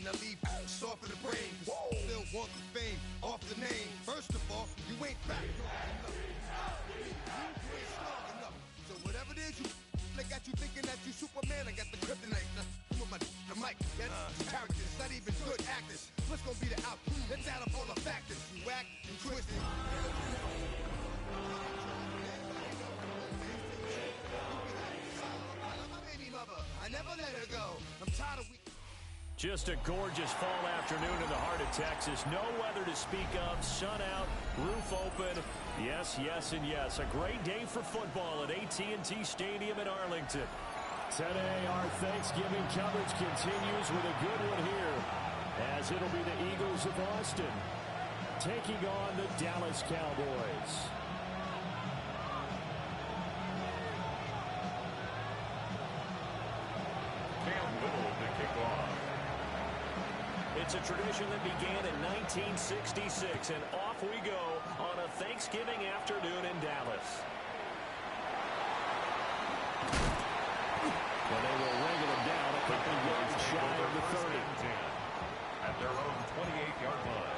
I leave soft in the brain. Still want the fame off the name. First of all, you ain't fat enough. You ain't strong enough. So whatever it is they got you thinking that you Superman. I got the kryptonite. With the mic. That's characters, not even good actors. What's gonna be the outcome? Let's add up all the factors. You whack and twisted. I never let her go. I'm tired of Just a gorgeous fall afternoon in the heart of Texas. No weather to speak of. Sun out, roof open. Yes, yes, and yes. A great day for football at AT&T Stadium in Arlington. Today, our Thanksgiving coverage continues with a good one here, as it'll be the Eagles of Austin taking on the Dallas Cowboys. It's a tradition that began in 1966, and off we go on a Thanksgiving afternoon in Dallas. Well, they will wrangle them down a couple yards shy of the 30. At their own 28-yard line.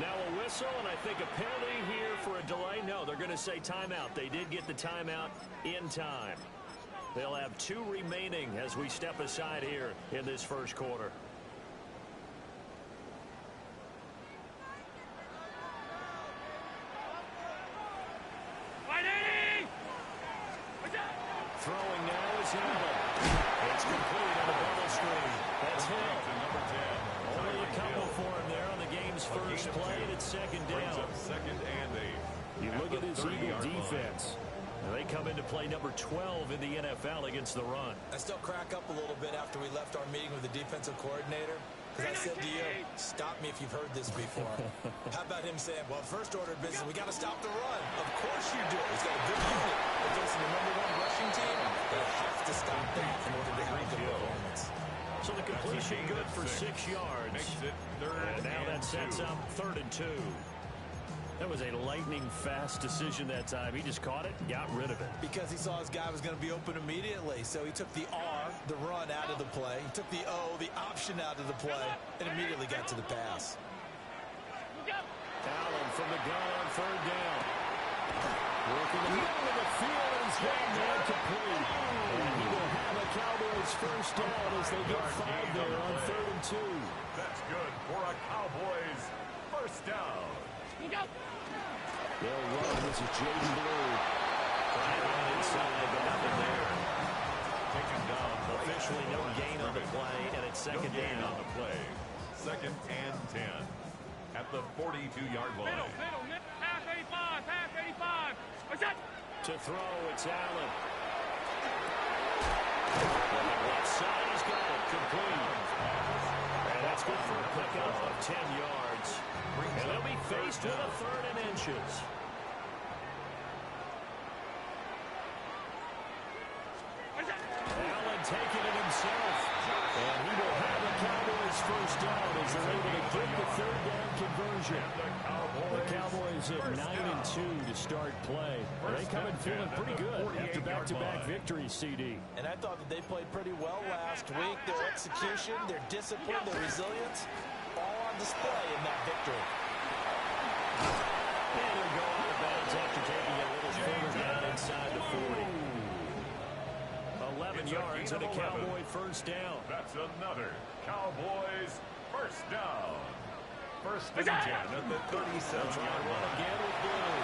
Now a whistle, and I think a penalty here for a delay. No, they're going to say timeout. They did get the timeout in time. They'll have 2 remaining as we step aside here in this first quarter. Throwing now is Hill. It's complete on a bubble screen. That's Hill. Only a couple for him there on the game's first play, and it's second down. Second and 8. You look at this Eagle defense. And they come into play number 12 in the NFL against the run. I still crack up a little bit after we left our meeting with the defensive coordinator. Because I said to you, stop me if you've heard this before. How about him saying, well, first order of business, we got to stop the run. Of course you do. He's got a good unit. They're facing the #1 rushing team. They have to stop that in order to have good performance. So the completion good for 6 yards. And now that sets up 3rd and 2. That was a lightning-fast decision that time. He just caught it and got rid of it. Because he saw his guy was going to be open immediately. So he took the R, the run, out of the play. He took the O, the option, out of the play, and immediately got to the pass. Allen from the gun on 3rd down. Working the middle of the field, and he's got man complete. And he will have a Cowboys first down as they get 5 there on 3rd and 2. That's good for a Cowboys first down. They'll run. This is Jaden Blue. Trying to run inside, but nothing there. Taken down. Officially no gain on the play, and it's second down. On the play. 2nd and 10 at the 42-yard line. Middle, pass 85. To throw, it's Allen. On the left side, he's got it complete. And that's good for a pickup of 10 yards. And they'll be faced with a 3rd and inches. Allen taking it himself. And he will have a Cowboys first down as they're able to get the 3rd down conversion. The Cowboys at 9-2 to start play. They come in feeling pretty good after back-to-back victories, CD. And I thought that they played pretty well last week. Their execution, their discipline, their resilience, all on display in that victory. And he'll go out of bounds after taking a little further down inside the 40. 11 yards and a Cowboy first down. That's another Cowboys first down. 1st and 10 at the 37-yard line. Again with Blue.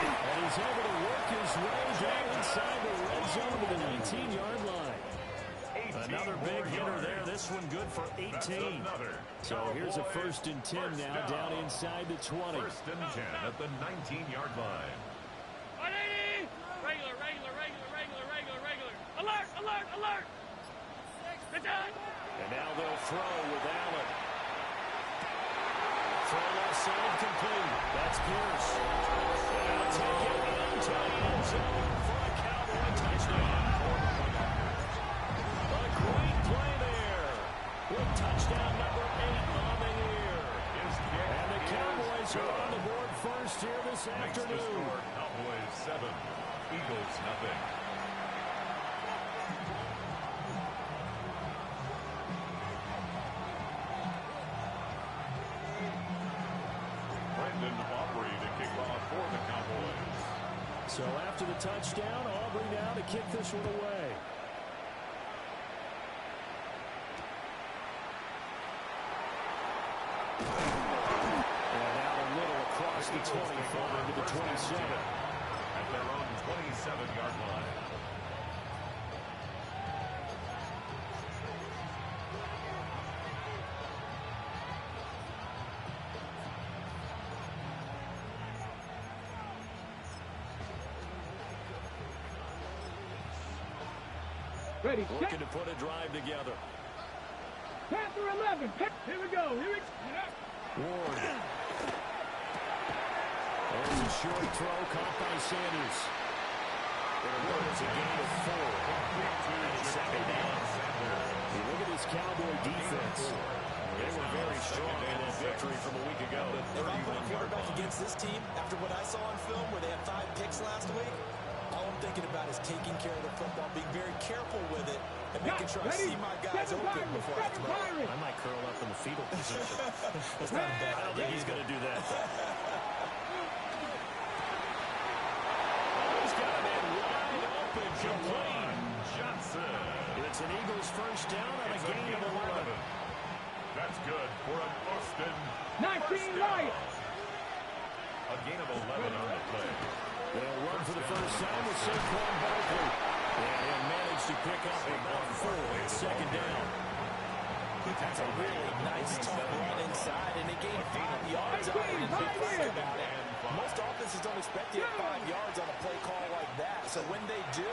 And he's able to work his way down inside the red zone to the 19-yard line. Another big hitter there. This one good for 18. So here's a 1st and 10 now down inside the 20. 1st and 10 at the 19-yard line. Regular. Alert, alert, alert. And now they'll throw with Allen. Throw left side complete. That's Pierce. And I'll take it into the end zone for a Cowboy touchdown. A great play there. With touchdown number 8 on the year. And the Cowboys are on the board first here this afternoon. Cowboys 7, Eagles nothing. For the Cowboys. So after the touchdown, Aubrey now to kick this one away. And out a little across the 25 to the 27. At their own 27-yard line. Ready, Looking to put a drive together. Panther 11. Here we go. Ward. There's a short throw caught by Sanders. It's a gain of 4. And it's 2nd down. You look at this Cowboy defense. They were very strong in that victory from a week ago. If I'm playing quarterback against this team, after what I saw on film where they had 5 picks last week, all I'm thinking about is taking care of the football, being very careful with it, and making sure I see my guys open before I throw it. I might curl up in the fetal position. That's not bad. I don't think he's going to do that. He's got a man wide open. Complete. Johnson. It's an Eagles 1st down on a gain of 11. That's good for a 1st and 19 Lions. A gain of 11 on the play. They'll run for the first time with Saquon Barkley. And he'll manage to pick up about 4. It's 2nd down. That's a really nice, tough run inside, and they gained 5 yards on it. And think about it. Most offenses don't expect to get 5 yards on a play call like that. So when they do,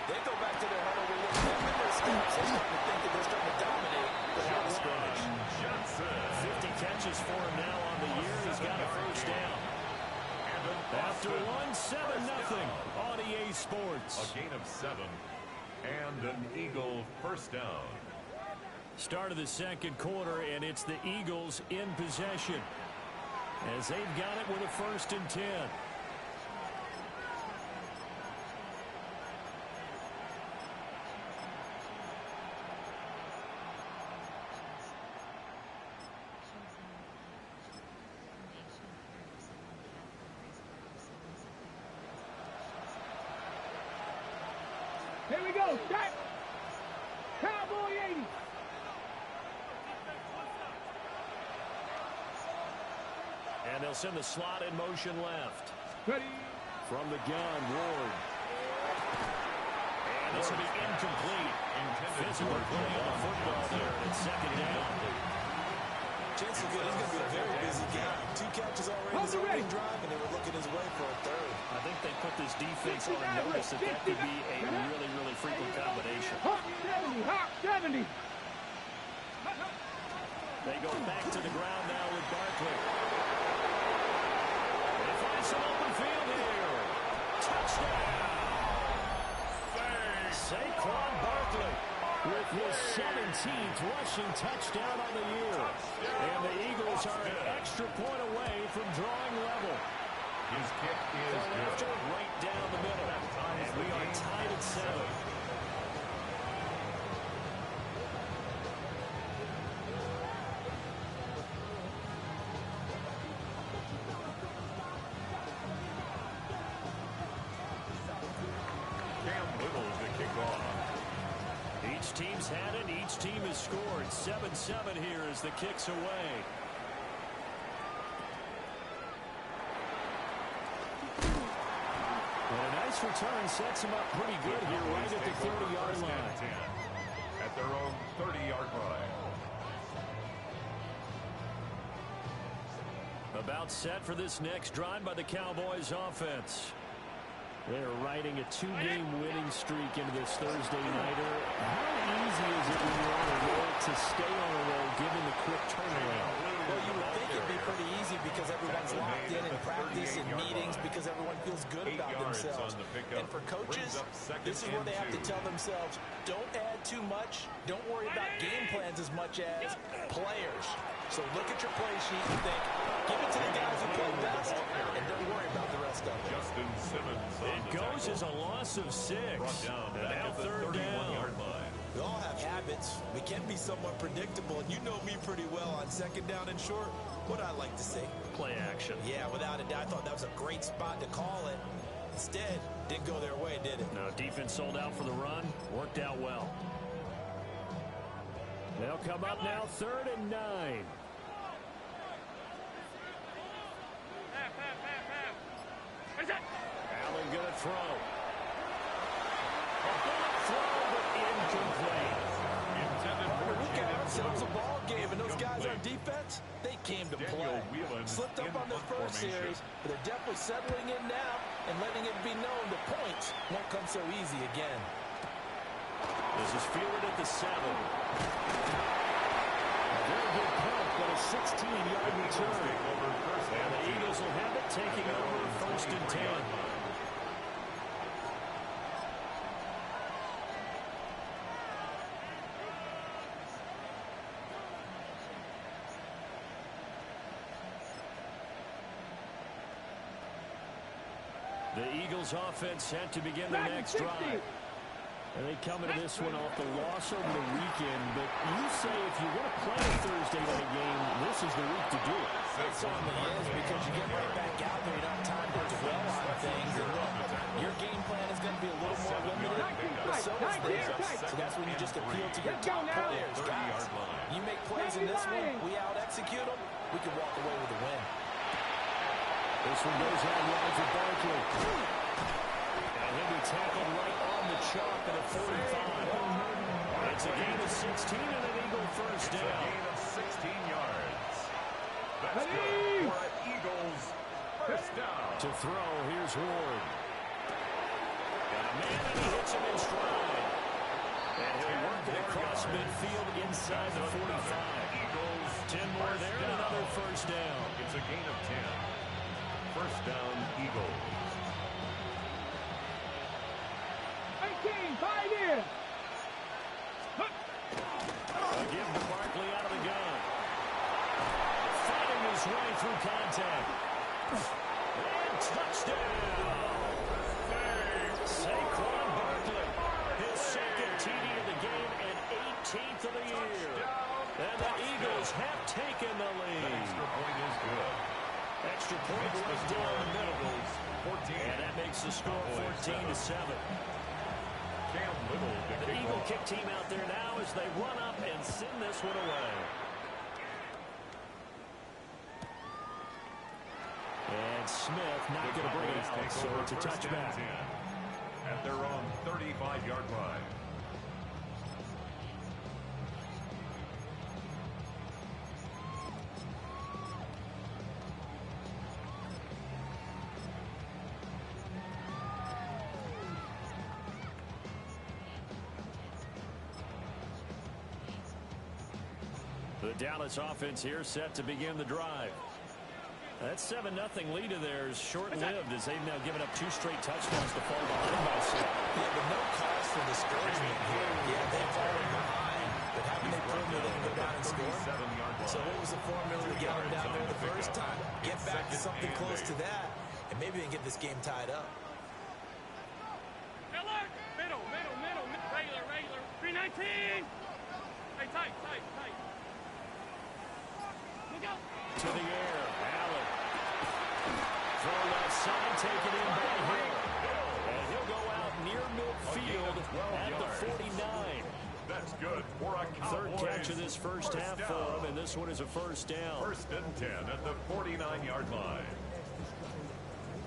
they go back to their huddle. We're looking at their steps. They're starting to think that they're starting to dominate the line of scrimmage. Johnson. 50 catches for him now on the year. He's got a 1st down. After 1-7-0 on EA Sports. A gain of 7 and an Eagle 1st down. Start of the 2nd quarter, and it's the Eagles in possession as they've got it with a 1st and 10. Here we go. Set. Cowboy 80. And they'll send the slot in motion left. Ready. From the gun, Ward. And this will be incomplete. Physical play on the football there. It's 2nd down. Chance is good. He's going to be a very busy game. 2 catches already in this opening drive, and they were looking his way for a 3rd. I think they put this defense on notice that that could be a really, really frequent combination. Hawk 70. Hawk 70. They go back to the ground now with Barkley. They find some open field here. Touchdown! Saquon Barkley with his 17th rushing touchdown on the year. And the Eagles are an extra point away from drawing level. His kick is good. Right down the middle. And we are tied at 7. Each team's had it. Each team has scored. 7-7 here as the kick's away. And a nice return sets him up pretty good here right at the 30-yard line. At their their own 30-yard line. About set for this next drive by the Cowboys offense. They're riding a 2-game winning streak into this Thursday nighter. How easy is it when you're on a roll to stay on a roll given the quick turnaround? Well, you would think it'd be pretty easy because everyone's locked in practice and meetings because everyone feels good about themselves. And for coaches, this is where they have to tell themselves, don't add too much. Don't worry about game plans as much as players. So look at your play sheet and think, give it to the guys who play best, and don't worry about the rest of it. Justin Simmons on It goes as a loss of 6. down And now at the 31-yard line. We all have habits. We can be somewhat predictable, and you know me pretty well on second down and short. What I like to say? Play action. Yeah, without a doubt, I thought that was a great spot to call it. Instead, didn't go their way, did it? No, defense sold out for the run. Worked out well. They'll come up now 3rd and 9. Allen going to throw. A bullet throw, but incomplete. We got ourselves a ball game, and those guys on defense, they came to play. Slipped up on their first series, but they're definitely settling in now and letting it be known that points won't come so easy again. This is fielded at the 7. A very good punt, but a 16-yard return. And the Eagles will have it, taking over 1st and 10. The Eagles offense set to begin their next drive. And they come into this one off the loss over the weekend. But you say if you want to play a Thursday night game, this is the week to do it. It certainly is because you get right back out there. You don't have time to dwell on things. And your game plan is going to be a little more limited, but so is theirs. So that's when you just appeal to your top players. Guys, you make plays in this one, we out-execute them, we can walk away with a win. This one goes out wide for Barkley. And he'll be tackled right on the chalk at a 45. It's a gain of 16 and an Eagle first down. It's a gain of 16 yards. That's good for an Eagles first down. To throw, here's Ward. Got a man and he hits him in stride. And he'll work it across midfield inside the 45. Eagles 10 more there and another first down. It's a gain of 10. First down, Eagles. 18, 5 in. A give to Barkley out of the gun. Fighting his way through contact. And touchdown. Saquon Barkley. His second TD of the game and 18th of the year. And the Eagles have taken the lead. The extra point is good. Extra point right down the middle. 14. And that makes the score 14-7. Cam Little, The Eagle kick team out there now as they run up and send this one away. And Smith not going to bring it out, so it's a touchback. At their own 35-yard line. The Dallas offense here set to begin the drive. That 7-0 lead of theirs short-lived as they've now given up 2 straight touchdowns to fall behind by 7. Yeah, but no cause for discouragement here. Yeah, they've fallen behind, but haven't they proven that they can go down and score? So what was the formula to get them down there the first time? Get back to something close to that, and maybe they can get this game tied up. Middle. Regular. 319. Hey, tight. Look out. To the air, Allen. Throw left side, taken in by Hill. And he'll go out near midfield at the 49. That's good for a Cowboys. Third catch of this first half for him, and this one is a first down. First and 10 at the 49-yard line.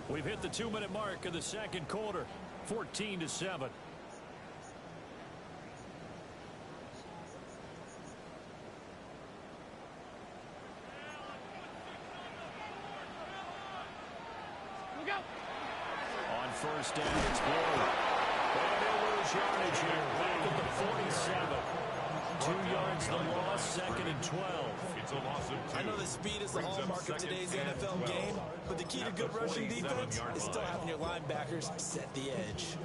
We've hit the 2-minute mark of the second quarter, 14-7. On first down, it's Blue. And they lose yardage here back at the 47. 2 yards the loss, second and 12. It's a loss of 2. I know that speed is the hallmark of today's NFL game, but the key to good rushing defense is still having your linebackers set the edge.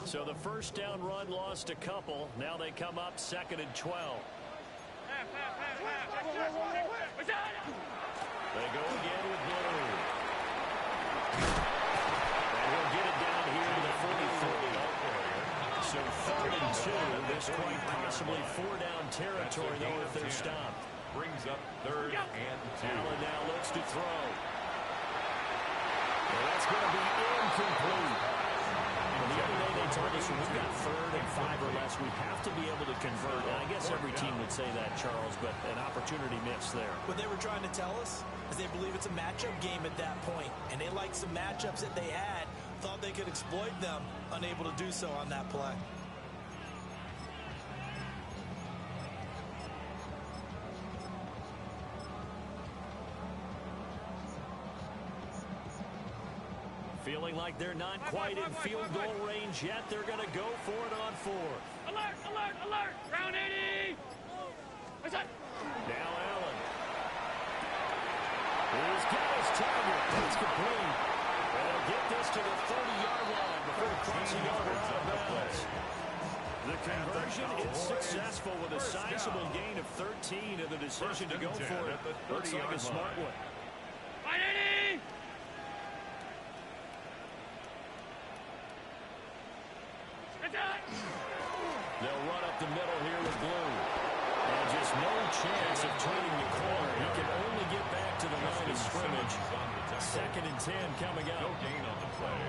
So the first down run lost a couple. Now they come up second and 12. They go again with Blue. And he'll get it down here to the 43. So third and 2. This quite possibly 4-down territory, though, if they're stopped. Brings up third and 2. Allen now looks to throw. Well, that's going to be incomplete. Well, the other day they told us when we've got third and 5 or less, we have to be able to convert. And I guess every team would say that, Charles, but an opportunity missed there. What they were trying to tell us is they believe it's a matchup game at that point, and they liked some matchups that they had, thought they could exploit them, unable to do so on that play. Feeling like they're not quite in field goal range yet. They're going to go for it on 4. Alert, alert, alert! Round 80! What's that? Now Allen. He's got his target. It's complete. And they'll get this to the 30-yard line before crossing over out of bounds. The conversion is successful with a sizable gain of 13, and the decision to go for it looks like a smart one. 180! They'll run up the middle here with Blue. And just no chance of turning the corner. He can only get back to the line of scrimmage. Second and 10 coming up. No gain on the play.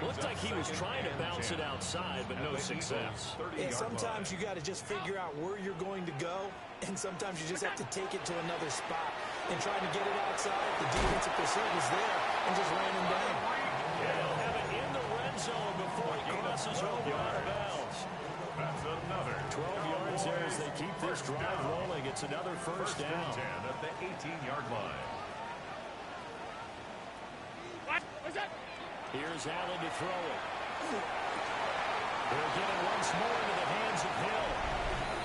Looked like he was trying to bounce it outside, but no success. Yeah, sometimes you got to just figure out where you're going to go, and sometimes you just have to take it to another spot. And trying to get it outside, the defensive pursuit was there and just ran him down. And he'll have it in the red zone before he crosses over out of bounds. That's another 12 yards there as they keep this drive rolling. It's another first down. 10 at the 18-yard line. What? What's that? Here's Allen to throw it. They'll get it once more into the hands of Hill.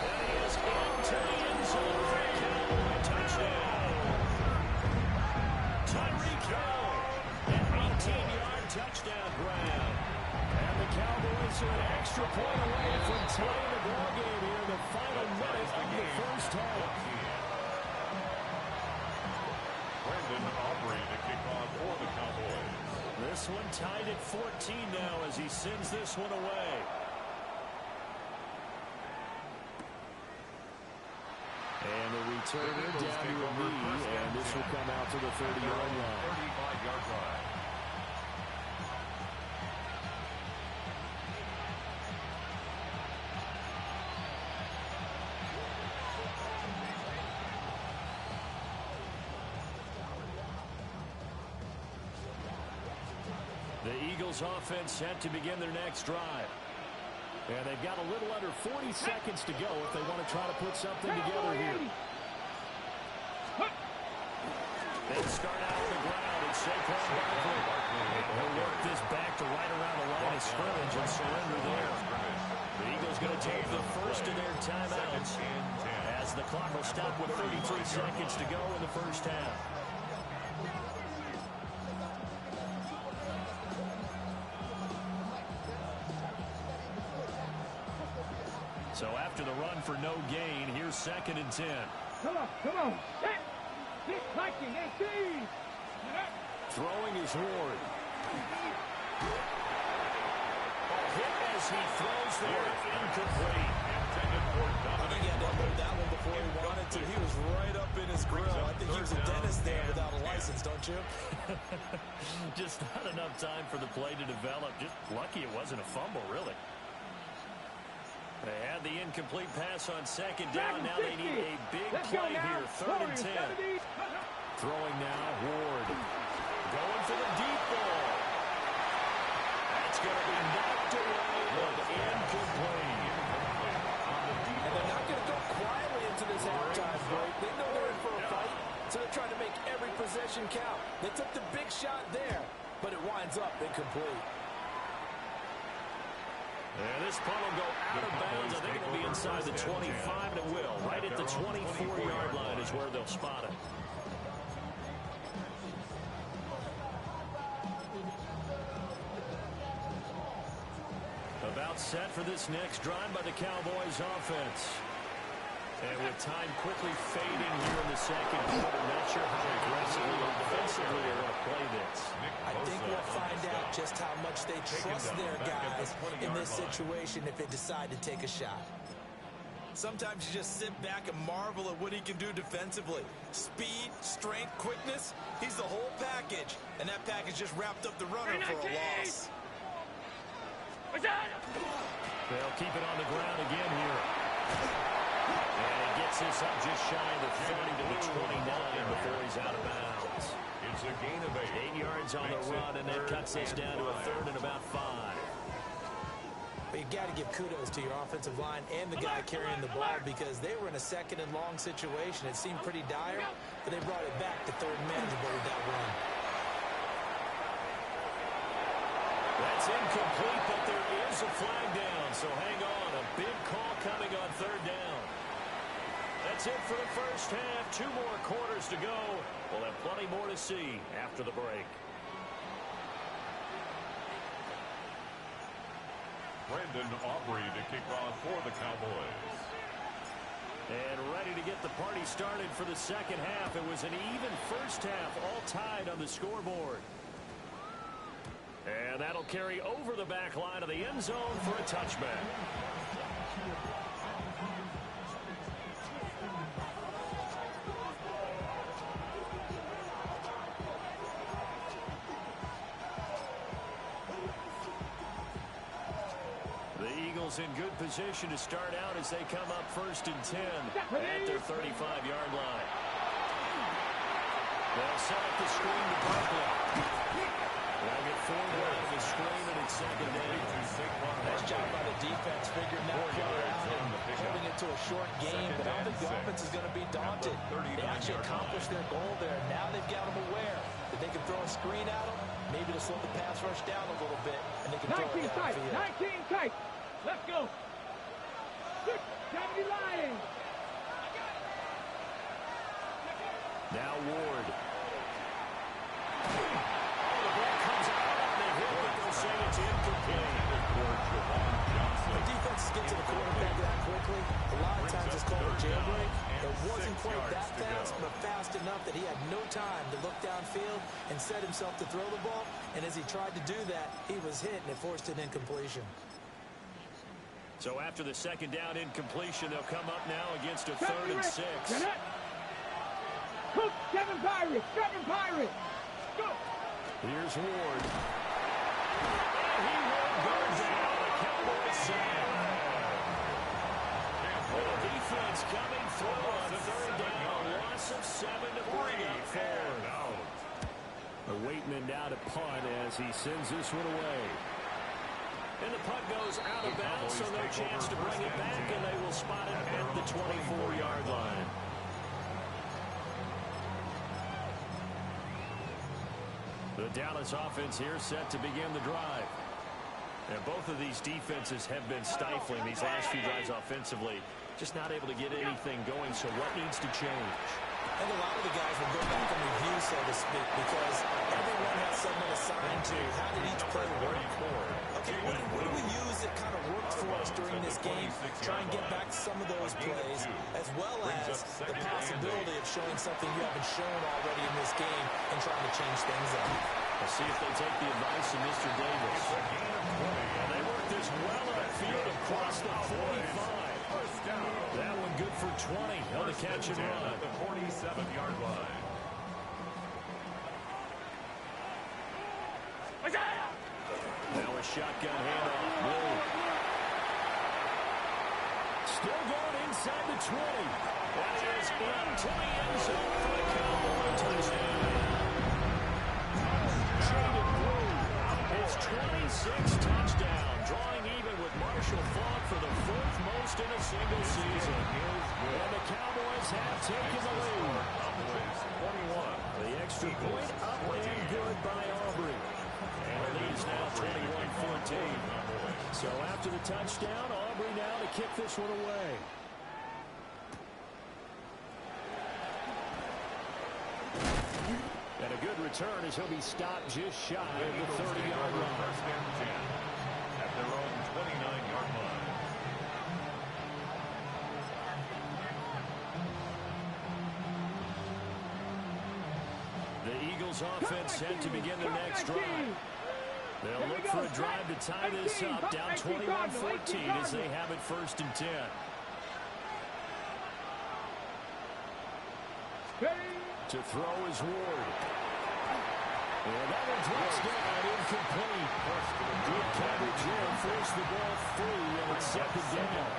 And he is into the end zone for a Cowboy touchdown. Tyreek Hill, an 18-yard touchdown grab. And the Cowboys are an extra point away from tying the ball game here in the final minute of the first half. Brandon Aubrey to kick off for the Cowboys. This one tied at 14 now as he sends this one away. And the returner down to a knee, and this will come out to the 30-yard line. 35-yard line. The Eagles offense set to begin their next drive. And they've got a little under 40 seconds to go if they want to try to put something together here. They start out on the ground, and Saquon Barkley will work this back to right around the line of scrimmage and surrender there. The Eagles going to take the first of their timeouts as the clock will stop with 33 seconds to go in the first half. So after the run for no gain, here's second and 10. Come on, come on. Set. Hit, hiking, 18. Throwing is Ward. Hit as he throws there, incomplete. I think he had to unload that one before he wanted to. He was right up in his grill. I think he was a dentist there without a license, don't you? Just not enough time for the play to develop. Just lucky it wasn't a fumble, really. They had the incomplete pass on second down. Now they need a big play here. Third and 10. Throwing now, Ward. Going for the deep ball. That's going to be knocked away, but incomplete. And they're not going to go quietly into this halftime break. They know possession count. They took the big shot there, but it winds up incomplete. And this punt will go out of bounds. I think it'll be inside the 25, and it will. Right at the 24-yard line is where they'll spot it. About set for this next drive by the Cowboys offense. And with time quickly fading here in the second quarter, not sure how aggressively or defensively they're going to play this. I think we'll find out just how much they trust their guys in this situation if they decide to take a shot. Sometimes you just sit back and marvel at what he can do defensively. Speed, strength, quickness, he's the whole package. And that package just wrapped up the runner for a loss. They'll keep it on the ground again here. And he gets this up just shy of the 30 to the 29 before he's out of bounds. It's a gain of 8. 8 yards on the run, and that cuts this down to a third and about 5. But you got to give kudos to your offensive line and the guy carrying the ball because they were in a second and long situation. It seemed pretty dire, but they brought it back to third and manageable with that run. That's incomplete, but there is a flag down, so hang on. A big call coming on third down. That's it for the first half. 2 more quarters to go. We'll have plenty more to see after the break. Brandon Aubrey to kick off for the Cowboys. And ready to get the party started for the second half. It was an even first half, all tied on the scoreboard. And that'll carry over the back line of the end zone for a touchback. The Eagles in good position to start out as they come up 1st and 10 at their 35-yard line. They'll set up the screen to Barkley. They'll get forward out of the screen, and it's second down. Nice job by the defense figuring that play out and holding it to a short game, but I don't think the offense is going to be daunted. They actually accomplished their goal there. Now they've got them aware that they can throw a screen at them, maybe to slow the pass rush down a little bit, and they can throw it downfield. 19 tight. Let's go. 70 Lions. Now Ward. The ball comes out on the hit, but they'll say it's incomplete. The defenses get to the quarterback that quickly. A lot of times it's called a jailbreak. It wasn't quite that fast, but fast enough that he had no time to look downfield and set himself to throw the ball. And as he tried to do that, he was hit, and it forced an incompletion. So after the second down incompletion, they'll come up now against a 3rd and 6. Cook, 7 Pirates, 7 Pirates. Go. Here's Ward. And he will go down. The Cowboys save. The defense coming through on 3rd down. A loss of 7 to bring up 4th. Waitman now to punt as he sends this one away. And the punt goes out of bounds, so no chance to bring it back, and they will spot it at the 24-yard line. The Dallas offense here set to begin the drive. And both of these defenses have been stifling these last few drives offensively. Just not able to get anything going, so what needs to change? I think a lot of the guys will go back and review, so to speak, because everyone has someone assigned to how did each play work. Okay, what do we use that kind of worked for us during this game? Try and get back some of those plays, as well as the possibility of showing something you haven't shown already in this game and trying to change things up. We'll see if they take the advice of Mr. Davis. And they work this well upfield across the 45. That one good for 20 on the catch and run. At the 47-yard line. Now a shotgun handoff. Blue. Still going inside the 20. That is into the end zone for the Cowboy touchdown. Traded Blue. His 26th touchdown, drawing even with Marshall Faulk for the 4th most in a single season. And the Cowboys have taken the lead. The extra point the touchdown. Aubrey now to kick this one away. And a good return as he'll be stopped just shy of the 30-yard line. First and 10 at their own 29-yard line. The Eagles offense set to begin their next drive. They'll look for a drive to tie this up, down 21-14 as they have it 1st and 10. To throw is Ward. And that one drops down, incomplete. Good coverage there, forced the ball free, and it's 2nd down.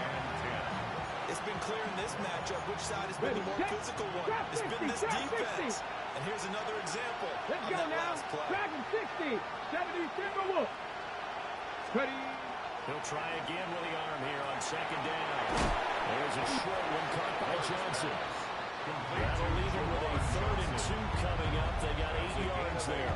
It's been clear in this matchup which side has been the more physical one. It's been this defense. And here's another example on that last play. Dragon 60, 70 Timberwolves. Ready. He'll try again with the arm here on 2nd down. There's a short one caught by Johnson. That'll leave him with a 3rd and 2 coming up. They got 8 yards there.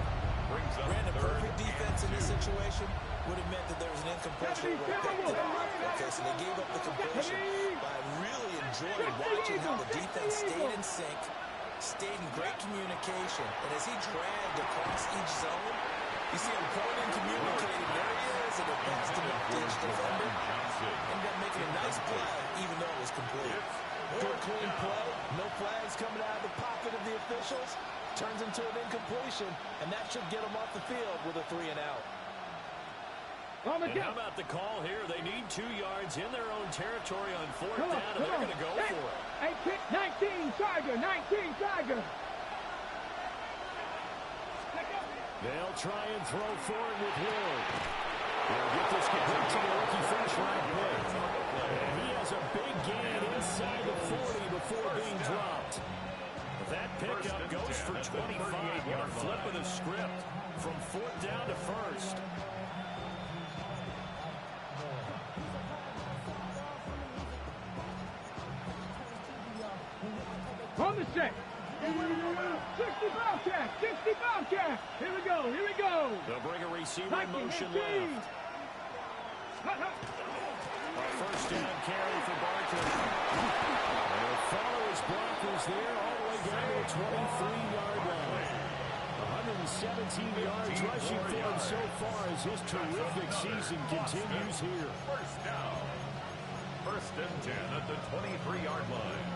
Ran a perfect defense in this situation. Would have meant that there was an incompletion or a pick. Okay, so they gave up the completion. But I really enjoyed watching how the defense stayed in sync, stayed in great communication. And as he dragged across each zone, you see him pointing and communicating. There he is, and it passed to the ditch defender. Ended up making a nice play, even though it was complete. Good clean play. No flags coming out of the pocket of the officials. Turns into an incompletion, and that should get them off the field with a 3 and out. And how about the call here? They need 2 yards in their own territory on 4th down, and they're going to go for it. 19, Tiger, 19, Tiger. They'll try and throw forward with Ward. They'll get this complete to the rookie fresh right there. And he has a big gain inside the 40 before being dropped. That pickup goes for 25. What a flip of the script from 4th down to 1st. On the set. 60 Bobcat, 60 Bobcat. Here we go, here we go. They'll bring a receiver in motion left. First down carry for Barkley. They'll follow his blockers there all the way down to the 23-yard line. 117 yards rushing for him so far as his terrific season continues here. First down. 1st and 10 at the 23-yard line.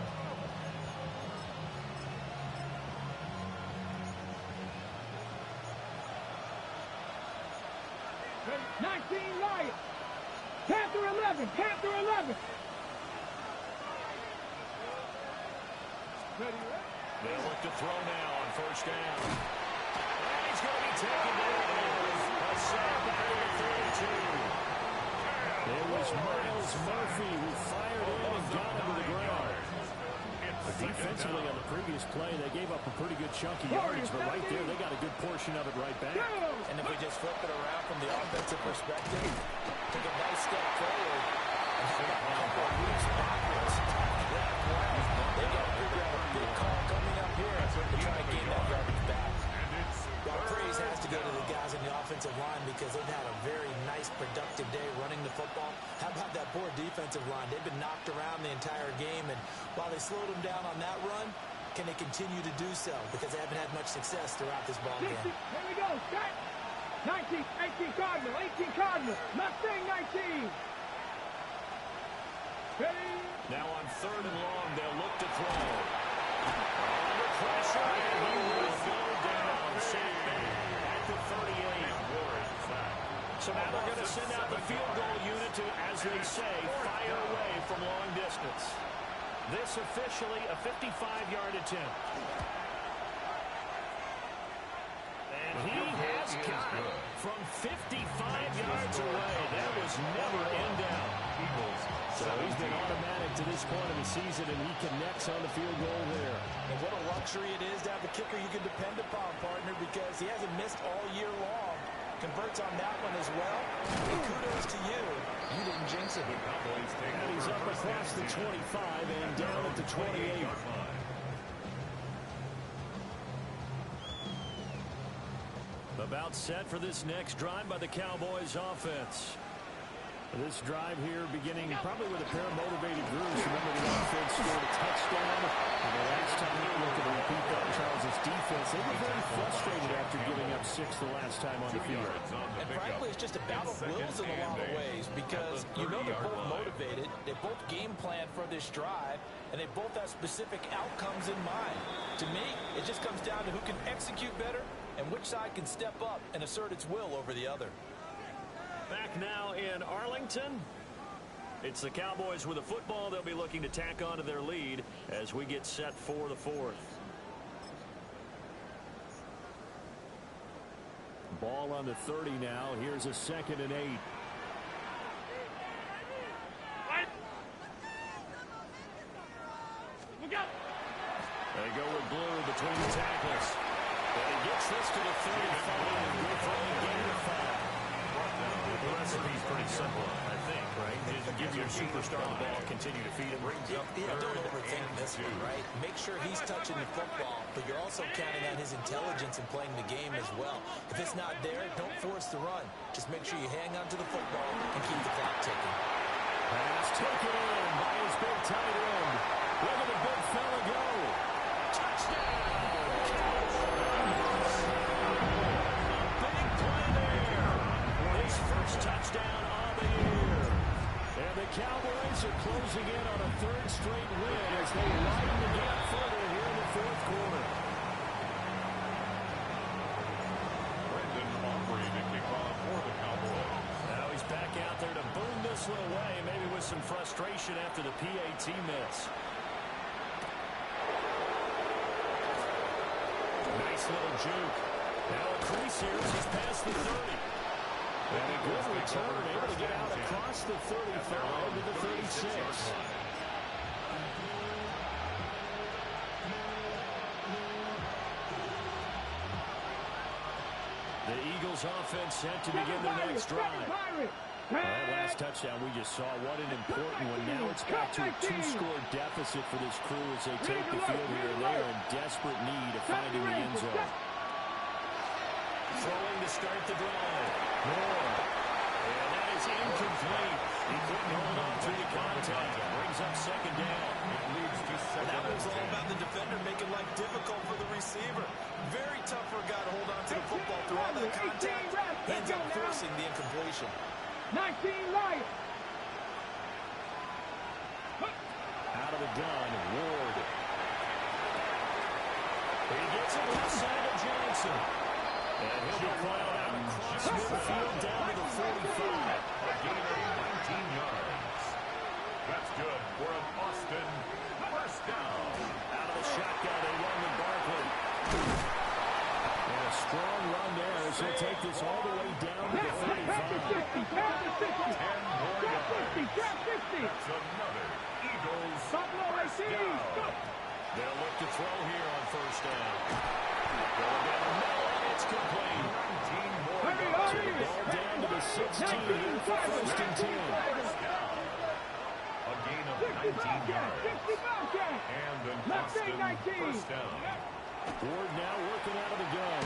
19 Lions. Panther 11, Panther 11. They'll look to throw now on 1st down. And he's going to be taken down. A sack back at 32. It was Miles Murphy who fired in and got him to the ground. Defensively on the previous play, they gave up a pretty good chunk of yardage, but right there, they got a good portion of it right back. And if we just flip it around from the offensive perspective, took a nice step forward and had a couple of weeks backwards. They got to figure out a big call coming up here to try to gain that yardage back. Well, praise has to go to the guys on the offensive line because they've had a very nice, productive day running the football. How about that poor defensive line? They've been knocked around the entire game, and while they slowed them down on that run, can they continue to do so? Because they haven't had much success throughout this ball game. Here we go. 19, 18 Cardinal, 18 Cardinal. Mustang 19. Ready? Now on 3rd and long, they'll look to throw. Under pressure, and he will go down. Safe at the 38. So now they're going to send out the field goal unit to, as they say, fire away from long distance. This officially a 55-yard attempt. And he has got it from 55 yards away. That was never in doubt. So he's been automatic to this point of the season, and he connects on the field goal there. And what a luxury it is to have a kicker you can depend upon, partner, because he hasn't missed all year long. Converts on that one as well. And kudos to you. You didn't jinx it. And he's up across the 25 and down at the 28. About set for this next drive by the Cowboys offense. This drive here beginning probably with a pair of motivated groups. Remember, the offense scored a touchdown. And the last time we look at the repeat that Charles' defense, they were very frustrated after giving up 6 the last time on the field. And frankly, it's just a battle of wills in a lot of ways because you know they're both motivated. They both game plan for this drive, and they both have specific outcomes in mind. To me, it just comes down to who can execute better and which side can step up and assert its will over the other. Back now in Arlington. It's the Cowboys with a football. They'll be looking to tack on to their lead as we get set for the fourth. Ball on the 30 now. Here's a 2nd and 8. They go with blue between the tackles. And he gets this to the 35 with a gain of 5. The recipe's pretty simple, I think, right? Just give your superstar the ball, continue to feed him. Yeah, don't overthink this one, right? Make sure he's touching the football, but you're also counting on his intelligence in playing the game as well. If it's not there, don't force the run. Just make sure you hang on to the football and keep the clock ticking. Pass taken in by his big tight end. Look at the big fella go. Touchdown! First touchdown of the year. And the Cowboys are closing in on a 3rd straight win as they widen the gap further here in the 4th quarter. Brendan Aubrey to kick off for the Cowboys. Now he's back out there to boom this one away, maybe with some frustration after the PAT miss. Nice little juke. Now a crease here as he's past the 30. And a good return, able to get out across the 35 to the 36. The Eagles offense set to begin their next drive. That last touchdown we just saw, what an important one. Now it's back to a 2-score deficit for this crew as they take the field here. They are in desperate need of finding the end zone. Throwing to start the drive. Moore. And that is incomplete. He couldn't hold on through the contact. Brings up 2nd down. It leads to 2nd That was all and 10. about the defender making life difficult for the receiver. Very tough for a guy to hold on to the football through all that contact. Ends up forcing the incompletion. 19 Lions. Out of the gun, Ward. He gets it left side of Johnson. And he'll be called out across midfield down to the 45. A gain of 19 yards. That's good for an Austin first down. Out of the shotgun, they run with Barkley. And a strong run there as he'll take this all the way down to the 35. 10 more yards. That's another Eagles first down. They'll look to throw here on first down. Going down the middle, it's complete. 19 more So the ball down to the 16 here for 1st and 10. A gain of 19 yards. And an Austin first down. Ward now working out of the gun.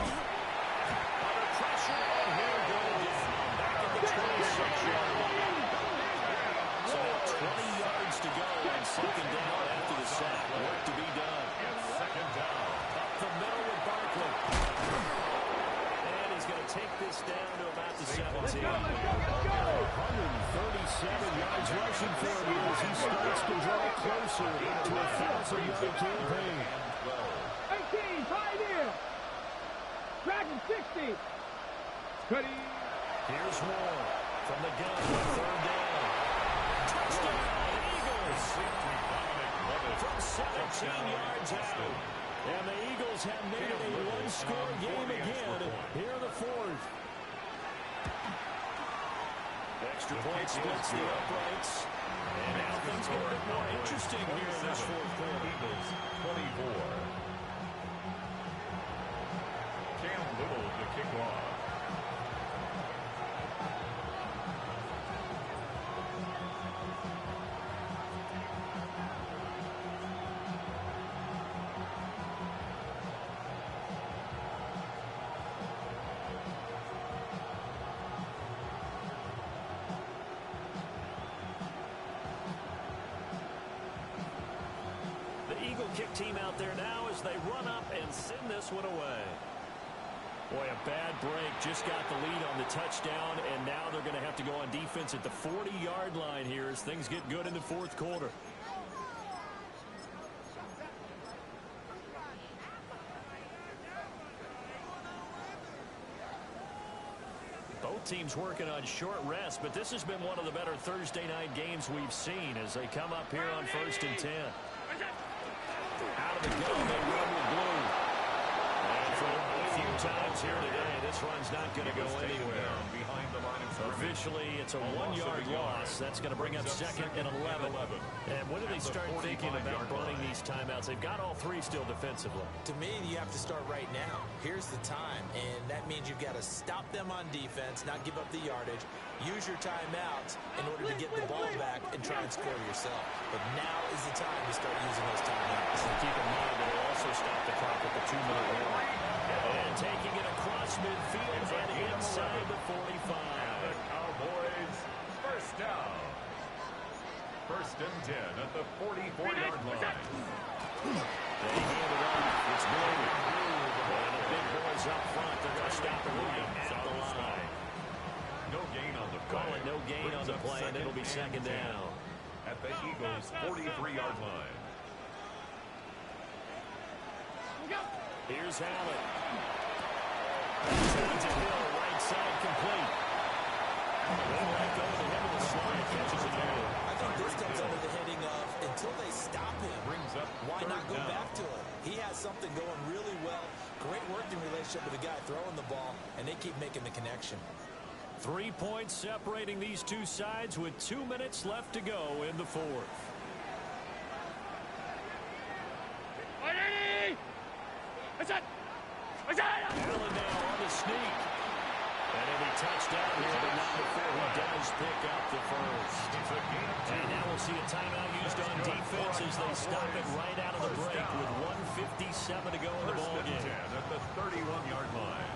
Under pressure, and here goes. Back at the 26-yard line. So now 20 yards to go on 2nd down after the sack. Work to be done. It's 2nd down. Up the middle with Barkley. And he's going to take this down to about the 17. 137 yards rushing for him as he starts to draw closer to a 1,000-yard campaign. 18, Pioneer. Dragon 60. Cuddy. Here's Moore from the gun, 3rd down. Touchdown, Eagles! From 17 yards out. And the Eagles have made it a 1-score game again here in the 4th. Extra point splits the uprights. And now things get a bit more interesting here in this 4th quarter. Eagles 24. Cam Little to kick off. Eagle kick team out there now as they run up and send this one away. Boy, a bad break. Just got the lead on the touchdown, and now they're going to have to go on defense at the 40-yard line here as things get good in the fourth quarter. Both teams working on short rest, but this has been one of the better Thursday night games we've seen as they come up here on 1st and 10. Out of the gun, they run with blue. And for a few times here today, this run's not going to go anywhere. Officially, it's a 1-yard loss. That's going to bring up 2nd and 11. And when do they start thinking about running these timeouts? They've got all 3 still defensively. To me, you have to start right now. Here's the time, and that means you've got to stop them on defense, not give up the yardage, use your timeouts in order to get the ball back and try and score yourself. But now is the time to start using those timeouts. And keep in mind that they'll also stop the clock at the 2-minute warning. And taking it across midfield and inside the 45. The Cowboys, first down. 1st and 10 at the 44-yard line. They hand it off. It's good. And the big boys up front. They're going to stop the run at the line. No gain on the play. Call it no gain on the play, and it'll be 2nd down. At the Eagles' 43-yard line. Here's Allen. Sends it Hill, right side complete. They'll let go of the head of the slide. Catches it there. I think this comes under the heading of until they stop him, Brings up why not go down. back to him? He has something going really well. Great working relationship with the guy throwing the ball, and they keep making the connection. 3 points separating these two sides with 2 minutes left to go in the fourth. Allen now on the sneak. And he'll be touched down here, but not before he does pick up the first. And now we'll see a timeout used on defense as they stop it right out of the break with 1:57 to go in the ballgame. At the 31-yard line.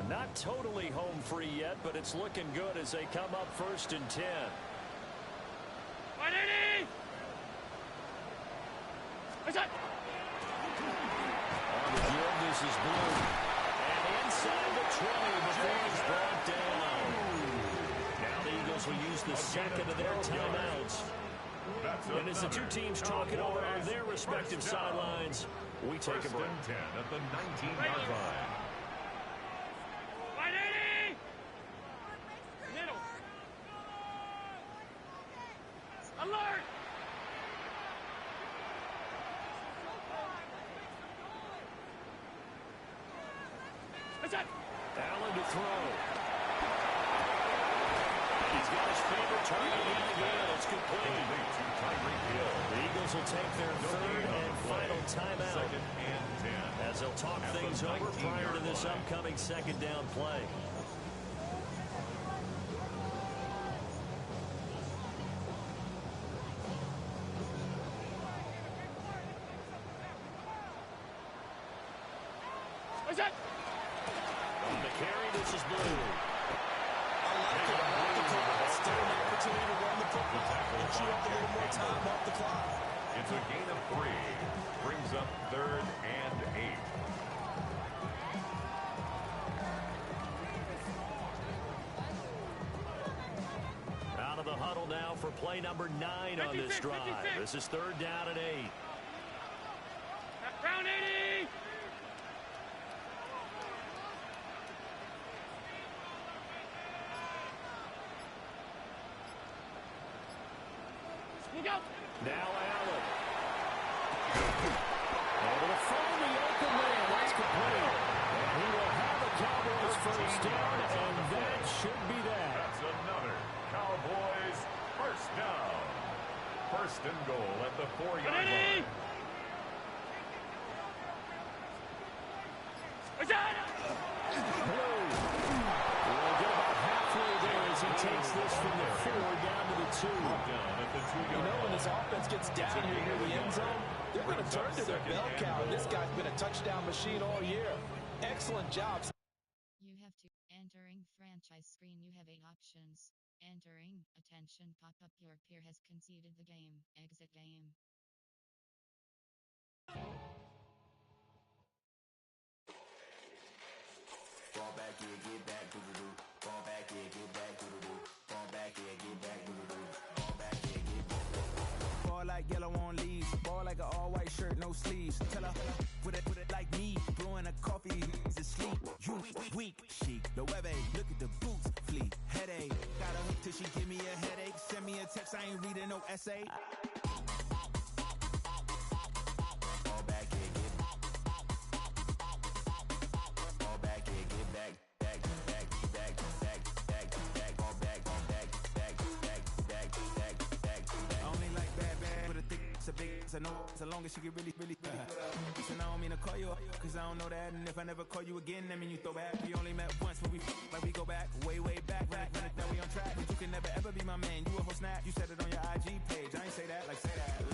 Not totally home free yet, but it's looking good as they come up 1st and 10. On the field, this is Blue. And inside the 20 before he's brought down. Now the Eagles will use the 2nd of their timeouts. And as the two teams talk it over on their respective sidelines, we take a break. 1st and 10 at the 19-yard line. Alert! Allen to throw. He's got his favorite target in the game. It's complete. The Eagles will take their 3rd and final timeout. 2nd and 10. As they'll talk things over prior to this upcoming 2nd down play. On the carry, this is Blue. I like it. I like the call. Still an opportunity to run the football. Get you up a little more time off the clock. It's a gain of 3. Brings up 3rd and 8. Out of the huddle now for play number 9 on this drive. This is 3rd down and 8. Round 80! Now Allen. Able to find the open man. That's complete. He will have the Cowboys first down, and that should be that. That's another Cowboys first down. 1st and goal at the 4-yard line. Blue. We'll get about halfway there as he takes this from the 4 down to the 2. Down at the 2-yard You know, when line. this offense gets down here near the end zone, They're going to turn to their bell cow, and this guy's been a touchdown machine all year. Excellent job. You have to. Entering franchise screen. You have 8 options. Entering. Attention pop-up. Your peer has conceded the game. Exit game. Fall back here, get back, doo-doo-doo. Fall back here, get back, doo-doo-doo. Fall back here, get back, doo-doo-doo. Fall back here, get back. Ball like yellow on leaves. Ball like an all-white shirt, no sleeves. Tell her, put it like me. Blowing a coffee, he's asleep. You weak, chic. The web look at the boots, fleet. Headache. Got a hook till she give me a headache. Send me a text, I ain't reading no essay. Fall back here, get back. Fall back here, get back. Back. Fall back. I only like bad, but a thick, it's a big, it's a no, so long as she get really good. Listen, I don't mean to call you up, cause I don't know that, and if I never call you again, that mean you throw back. We only met once, but we like we go back, way back, now we on track, but you can never ever be my man. You a whole snap, you said it on your IG page, I ain't say that, like say that.